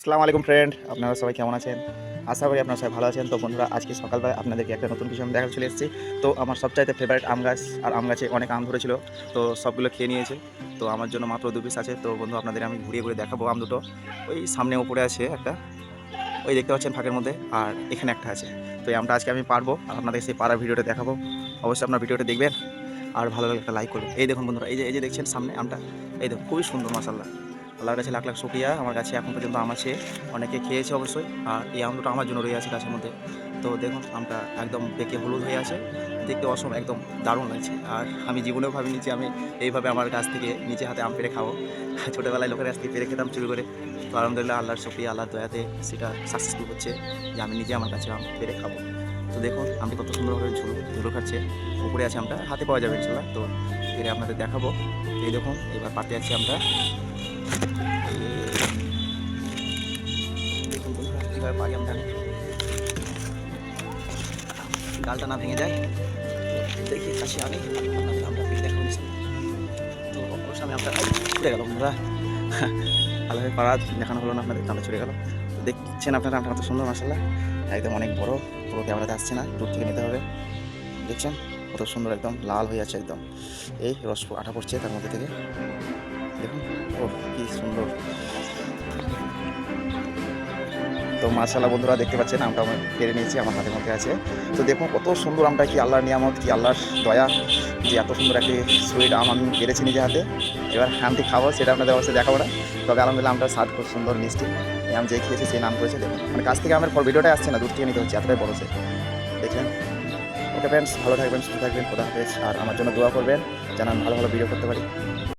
আসসালামু আলাইকুম ফ্রেন্ড, আপনারা সবাই কেমন আছেন? আশা করি আপনারা সবাই ভালো আছেন। তো বন্ধুরা, আজকে সকালবেলা আপনাদেরকে একটা নতুন কিছু আমি দেখাতে চলে এসেছি। তো আমার সবচাইতে ফেভারিট আম গাছ, আর আম গাছে অনেক আম ধরেছিল, তো সবগুলো খেয়ে নিয়েছে। তো আমার জন্য মাত্র 2 পিস আছে। তো বন্ধু, আপনাদের আমি ঘুরিয়ে ঘুরিয়ে দেখাবো আম দুটো। ওই সামনে উপরে আছে একটা, ওই দেখতে পাচ্ছেন ফাঁকের মধ্যে, আর এখানে একটা আছে। তো এই আমটা আজকে আমি পারবো, আর আপনাদের সেই পাড়ার ভিডিওটা দেখাবো। অবশ্যই আপনার ভিডিওটা দেখবেন, আর ভালো লাগলে একটা লাইক করবেন। এই দেখুন বন্ধুরা, এই যে দেখছেন সামনে আমটা, এই দেখুন খুবই সুন্দর মাশাআল্লাহ। আল্লাহর কাছে লাখ লাখ শুকরিয়া, আমার কাছে এখন পর্যন্ত আম আছে, অনেকে খেয়েছে অবশ্যই। আর এই আম দুটো আমার জন্য রয়ে আছে গাছের মধ্যে। তো দেখুন আমটা একদম পেকে হলুদ হয়ে আছে, দেখতে অসম একদম দারুণ লাগছে। আর আমি জীবনেও ভাবিনি যে আমি এইভাবে আমার গাছ থেকে নিজে হাতে আম পেড়ে খাবো। ছোটোবেলায় লোকের কাছ থেকে পেড়ে খেতাম চুরি করে। তো আলহামদুলিল্লাহ, আল্লাহর শুকরিয়া, আল্লাহর দয়াতে সেটা সাকসেসফুল হচ্ছে যে আমি নিজে আমার কাছে আম পেড়ে খাবো। তো দেখুন আমটি কত সুন্দরভাবে ঝুলো খাচ্ছে। উপরে আছে আমটা, হাতে পাওয়া যাবে ইনশাল্লাহ। তো পেরে আপনাদের দেখাবো। এই দেখুন এবার পাতে আছি আমরা। দেখুন বন্ধুরা, কীভাবে পারি আমরা, ডালটা না ভেঙে যায়। দেখি কাছে আনি, আপনাদের আমরা পেরে দেখাবো ইনশাল্লাহ। তো অবশ্যই আমি আমরা ছুটে গেল বন্ধুরা, আল্লাহের পাড়া দেখানো হলো না আপনাদের, তাহলে ছুটে গেল। তো দেখছেন আপনারা আমটা কত সুন্দর মাশাআল্লাহ, একদম অনেক বড়, পুরো ক্যামেরাতে আসছে না, দূর থেকে নিতে হবে। দেখছেন কত সুন্দর, একদম লাল হয়ে আছে একদম। এই রস আঠা পড়ছে তার মধ্যে থেকে, দেখুন ও কি সুন্দর। তো মাশাআল্লাহ বন্ধুরা, দেখতে পাচ্ছেন আমটা আমি পেরে নিয়েছি, আমার হাতের মধ্যে আছে। তো দেখুন কত সুন্দর আমটা, কি আল্লাহর নিয়ামত, কি আল্লাহর দয়া যে এত সুন্দর একটি সুইট আম আমি পেরেছি নিজে হাতে। এবার আমটি খাবো, সেটা আপনাদের অবশ্যই দেখাবো না। তবে আলহামদুলিল্লাহ আমটার স্বাদ খুব সুন্দর মিষ্টি। এই আম যে খেয়েছে সেই নাম করেছে। দেখুন মানে কাছ থেকে আমের ভিডিওটাই আসছে না, দূর থেকে নিতে হচ্ছে, এতটাই বড় সে। দেখছেন। ওকে ফ্রেন্ডস, ভালো থাকবেন, সুস্থ থাকবেন, খোদা হাফেজ। আর আমার জন্য দোয়া করবেন যেন আমি ভালো ভালো ভিডিও করতে পারি।